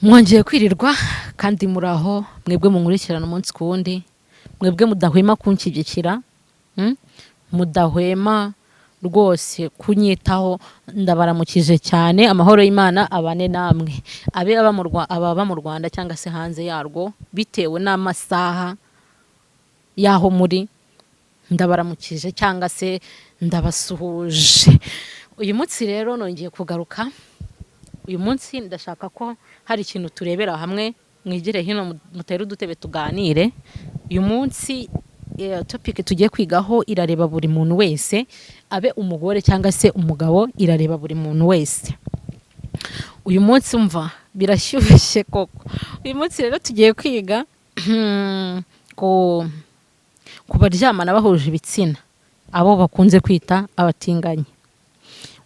Mwongeye kwirirwa kandi muraho mwebwe munkurikirana umunsi ku wundi, mwebwe mudahwema kunshyigikira, mudahwema rwose kunyitaho, ndabaramukije cyane. Amahoro y'Imana abane namwe, ababa mu Rwanda cyangwa se hanze yarwo bitewe n'amasaha yaho muri, ndabaramukije cyangwa se ndabasuhuje. Uyu munsi rero nongeye kugaruka. Uyu munsi ndashaka ko hari ikintu turebera hamwe, mwigire hino mutere udutebe tuganire. Uyu munsi topic tugiye kwigaho irareba buri muntu wese, abe umugore cyangwa se umugabo, irareba buri muntu wese. Uyu munsi umva birashyushye koko. Uyu munsi rero tugiye kwiga ku baryamana bahuje ibitsina, abo bakunze kwita abatinganyi.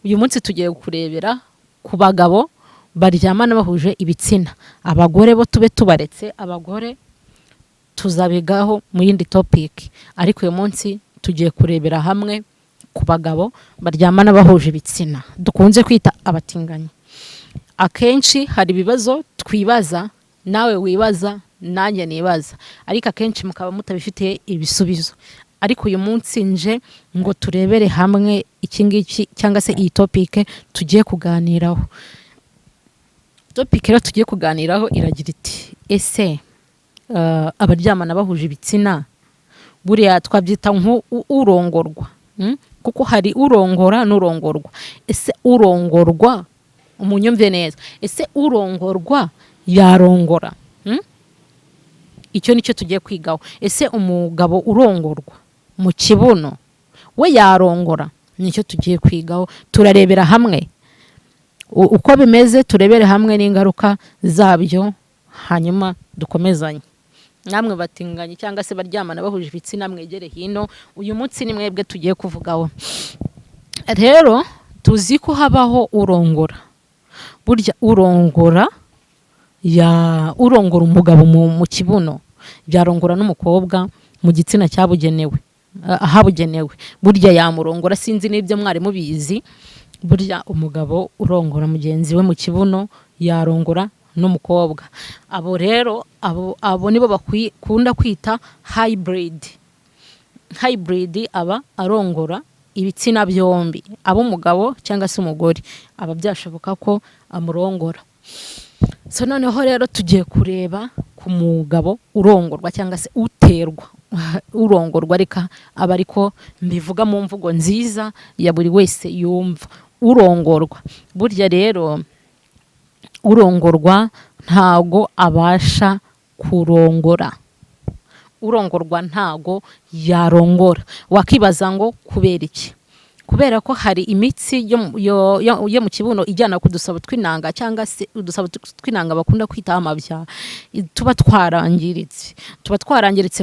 Uyu munsi tugiye kurebera ku bagabo baryamana bahuje ibitsina. Abagore bo tube tubaretse, abagore tuzabigaho mu yindi topic, ariko uyu munsi tugiye kurebera hamwe ku bagabo baryamana bahuje ibitsina, dukunze kwita abatinganyi. Akenshi hari ibibazo twibaza, nawe wibaza, nanjye nibaza, ariko akenshi mukaba mutabifitiye ibisubizo. Ariko uyu munsi nje ngo turebere hamwe iki ngiki cyangwa se iyi topic tugiye kuganiraho. Topic rero tugiye kuganiraho iragira iti: ese abaryamana bahuje ibitsina buriya twabyita nk'urongorwa? Kuko hari urongora n'urongorwa. Ese urongorwa, umunyumve neza, ese urongorwa yarongora? Icyo nicyo tugiye kwigaho. Ese umugabo urongorwa mu kibuno we yarongora? Nicyo tugiye kwigaho, turarebera hamwe uko bimeze, turebere hamwe n'ingaruka zabyo, hanyuma dukomezanye. Namwe batinganye cyangwa se baryamana bahuje ibitsina, mwegere hino, uyu munsi ni mwebwe tugiye kuvugaho. Rero tuzi ko habaho urongora. Burya urongora umugabo mu kibuno, byarongora n'umukobwa mu gitsina cyabugenewe, ahabugenewe. Burya yamurongora, sinzi n'ibyo mwari mubizi. Burya umugabo urongora mugenzi we mu kibuno yarongora n'umukobwa. Abo rero abo nibo bakunda kwita hybrid. Hybrid aba arongora ibitsina byombi, ab'umugabo cyangwa se umugore, aba byashoboka ko amurongora. So noneho rero tugiye kureba ku mugabo urongorwa cyangwa se uterwa urongorwa, reka aba ariko mbivuga mu mvugo nziza ya buri wese yumva. Urongorwa, burya rero urongorwa ntago abasha kurongora. Urongorwa ntago yarongora. Wakibaza ngo kubera iki? Kubera ko hari imitsi yo mu kibuno ijyana ku dusabo tw'inanga, cyangwa se udusabo tw'inanga bakunda kwita amabya, tuba twarangiritse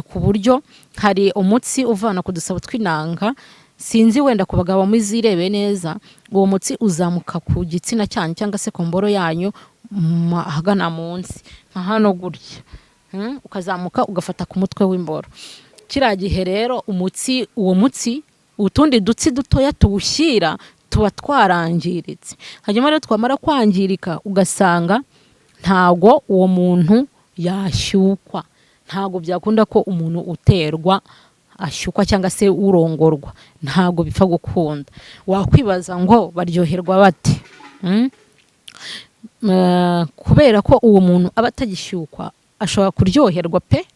ku buryo hari umutsi uvana ku dusabo tw'inanga. Sinzi wenda ku bagabo muzirebe neza, uwo mutsi uzamuka ku gitsina cyanyu cyangwa se ku mboro yanyu ahagana munsi nka hano gutya, ukazamuka ugafata ku mutwe w'imboro. Kiriya gihe rero uwo mutsi utundi dutsi dutoya tuwushyira tuba twarangiritse. Hanyuma rero twamara kwangirika ugasanga ntago uwo muntu yashyukwa. Ntago byakunda ko umuntu uterwa ashyukwa cyangwa se urongorwa, ntago bipfa gukunda. Wakwibaza ngo baryoherwa bate? Kubera ko uwo muntu aba atagishyukwa, ashobora kuryoherwa pe,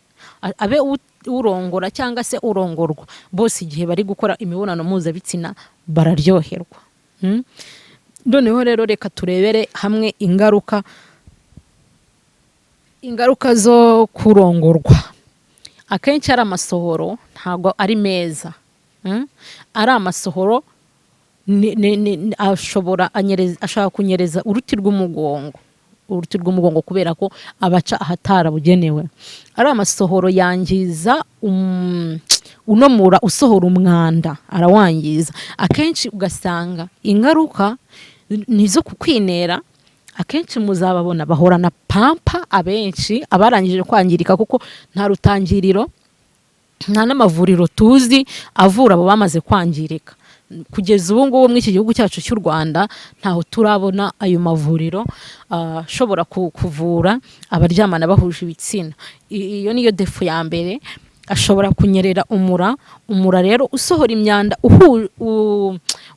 abe urongora cyangwa se urongorwa, bose igihe bari gukora imibonano mpuzabitsina bararyoherwa. Noneho rero reka turebere hamwe ingaruka zo kurongorwa. Akenshi ari amasohoro, ntago ari meza. Ari amasohoro ashobora kunyereza uruti rw'umugongo kubera ko abaca ahatarabugenewe. Ari amasohoro yangiza unomura, usohora umwanda arawangiza. Akenshi ugasanga ingaruka nizo kukwinera. Akenshi muzababona bahorana pampa, abenshi abarangije kwangirika, kuko nta rutangiriro, nta n'amavuriro tuzi avura abo bamaze kwangirika. kugeza ubu ngubu muri iki gihugu cyacu cy'u Rwanda ntaho turabona ayo mavuriro ashobora kuvura abaryamana bahuje ibitsina. Iyo niyo defo ya mbere. Ashobora kunyerera umura rero usohora imyanda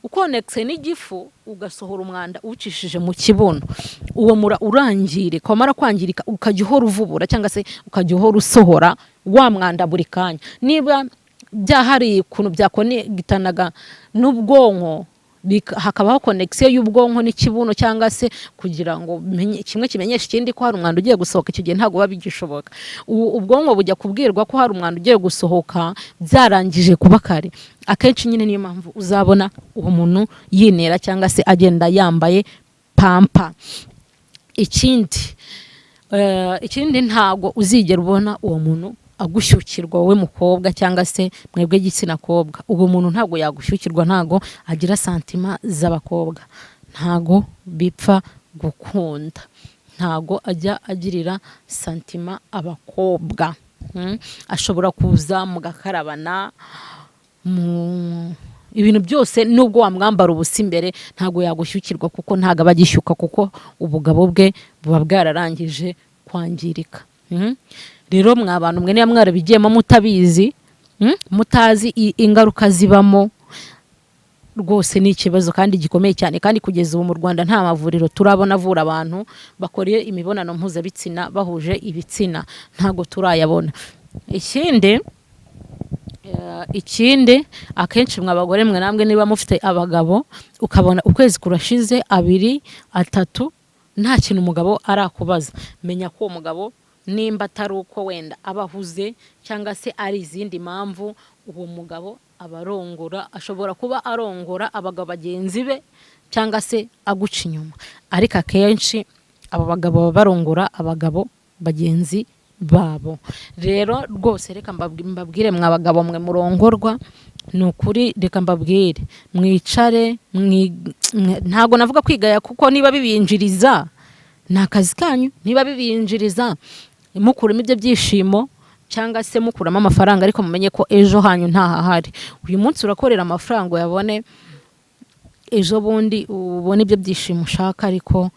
ukonekse n'igifu ugasohora umwanda ucishije mu kibuno. Uwo mura urangirika, wamara kwangirika ukajya uhora uvubura cyangwa se ukajya uhora usohora wa mwanda buri kanya. Niba byahari ukuntu byakonegitanaga n'ubwonko, hakabaho connection y'ubwonko n'ikibuno cyangwa se kugira ngo kimwe kimenyesha ikindi ko hari umwanda ugiye gusohoka, icyo gihe ntago babigishoboka. Ubwonko bujya kubwirwa ko hari umwanda ugiye gusohoka byarangije kuba kare. Akenshi nyine niyo mpamvu uzabona uwo muntu yinera cyangwa se agenda yambaye pampa. Ikindi ntago uzigera ubona uwo muntu agushyukirwa wowe mukobwa cyangwa se mwebwe gitsina kobwa. Uwo muntu ntago yagushyukirwa, ntago agira santima z'abakobwa, ntago bipfa gukunda, ntago ajya agirira santima abakobwa. Ashobora kuza mugakarabana ibintu byose, nubwo wamwambara ubusa imbere ntago yagushyukirwa kuko ntago abagishyuka, kuko ubugabo bwe buba bwararangije kwangirika. Rero mwabantu mwe niba mwarabigiyemo mutabizi, mutazi ingaruka zibamo, rwose ni ikibazo kandi gikomeye cyane. Kandi kugeza ubu mu Rwanda nta mavuriro turabona avura abantu bakora imibonano mpuzabitsina bahuje ibitsina, ntago turayabona. Ikindi akenshi mwabagore mwe namwe niba mufite abagabo ukabona ukwezi kurashize 2, 3 nta kintu umugabo arakubaza, menya ko uwo mugabo nimba atari uko wenda abahuze cyangwa se ari izindi mpamvu, uwo mugabo abarongora, ashobora kuba arongora abagabo bagenzi be cyangwa se aguca inyuma. Ariko akenshi abo bagabo barongora abagabo bagenzi babo. Rero rwose reka mbabwire mwabagabo mwe murongorwa, nukuri reka mbabwire mwicare, ntago navuga kwigaya kuko niba bibinjiriza na kazi kanyu, niba bibinjiriza mukuramo ibyo byishimo cyangwa se mukuramo amafaranga, ariko mumenye ko ejo hanyu ntahahari. Uyu munsi urakorera amafaranga uyabone, ejo bundi ubone ibyo byishimo ushaka, ariko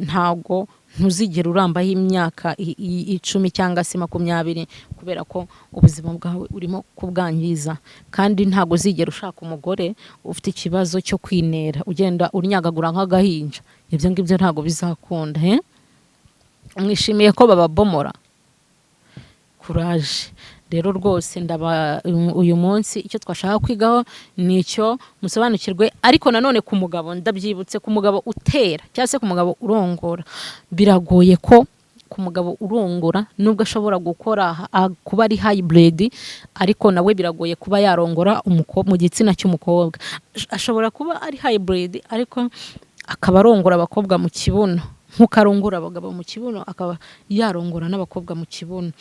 ntago ntuzigera urambaho imyaka 10 cyangwa se 20 kubera ko ubuzima bwawe urimo kubwangiza. Kandi ntago uzigera ushaka umugore ufite ikibazo cyo kwinera ugenda urnyagagura nk'agahinja. Ibyo ngibyo ntago bizakunda. Mwishimiye ko bababomora, kuraje. Rero rwose uyu munsi icyo twashaka kwigaho nicyo musobanukirwe. Ariko nanone ku mugabo ndabyibutse, ku mugabo utera cyangwa se ku mugabo urongora, biragoye ko ku mugabo urongora nubwo ashobora gukora kuba ari hybrid, ariko nawe biragoye kuba yarongora umukobwa mu gitsina cy'umukobwa. Ashobora kuba ari hybrid ariko akaba arongora abakobwa mu kibuno, nkuko arongora abagabo mu kibuno akaba yarongora n'abakobwa mu kibuno.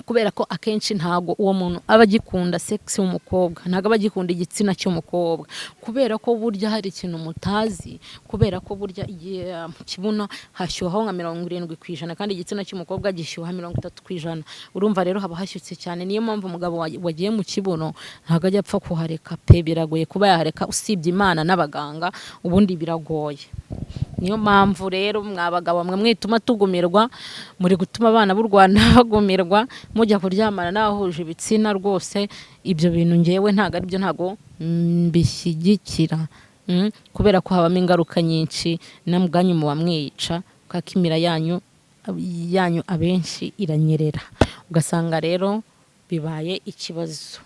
Kubera ko akenshi ntago uwo muntu aba agikunda sex y'umukobwa, ntago aba agikunda igitsina cy'umukobwa, kubera ko burya hari ikintu mutazi, kubera ko burya mu kibuno hashyuhaho nka 70% kandi igitsina cy'umukobwa gishyuha 30%. Urumva rero haba hashyutse cyane. Niyo mpamvu umugabo wagiye mu kibuno ntago ajya apfa kuhareka pe, biragoye kuba yahareka usibye Imana n'abaganga, ubundi biragoye. Niyo mpamvu rero mwabagabo mwe mwituma tugumirwa, muri gutuma abana b'u Rwanda bagumirwa mujya kuryamana n'abahuje ibitsina. Rwose ibyo bintu ngewe ntago ari byo, ntago mbishyigikira, kubera ko habamo ingaruka nyinshi namubwanyu muba mwica, kakimira yanyu abenshi iranyerera, ugasanga rero bibaye ikibazo.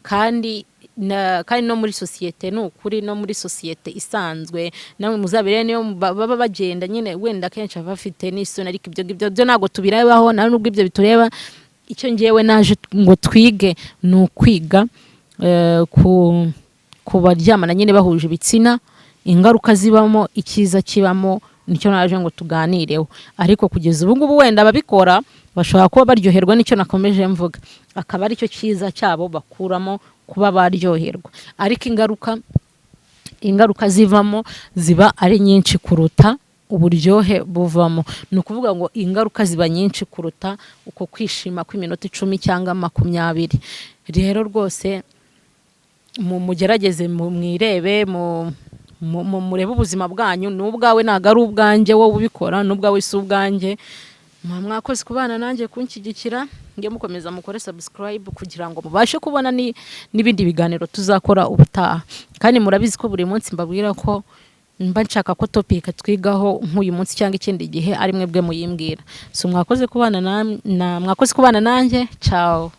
Kandi no muri societe, ni ukuri no muri societe isanzwe namwe muzabire niyo baba bagenda nyine wenda kenshi bafite n'isoni, ariko ibyo byo ntago tubirebaho, nta nubwo ibyo bitureba. Icyo ngewe naje ngo twige ni ukwiga ku baryamana nyine bahuje ibitsina, ingaruka zibamo, ikiza kibamo, nicyo naje ngo tuganireho. Ariko kugeza ubu ngubu wenda ababikora bashobora kuba baryoherwa n'icyo nakomeje mvuga, akaba ari cyo kiza cyabo bakuramo kuba baryoherwa. Ariko ingaruka zivamo ziba ari nyinshi kuruta uburyohe buvamo. Ni ukuvuga ngo ingaruka ziba nyinshi kuruta uko kwishima kw'iminota 10 cyangwa 20. Rero rwose mugerageze mwirebe murebe ubuzima bwanyu, n'ubwawe ntago ari ubwanjye wowe ubikora, n'ubwawe si ubwanjye. Mwakoze kubana nanjye kunshyigikira, nge mukomeza mukore subscribe kugira ngo mubashe kubona n'ibindi biganiro tuzakora ubutaha. Kandi murabizi ko buri munsi mbabwira ko mba nshaka ko topic twigaho nk'uyu munsi cyangwa ikindi gihe ari mwebwe muyimbwira. So mwakoze kubana nanjye, ciao.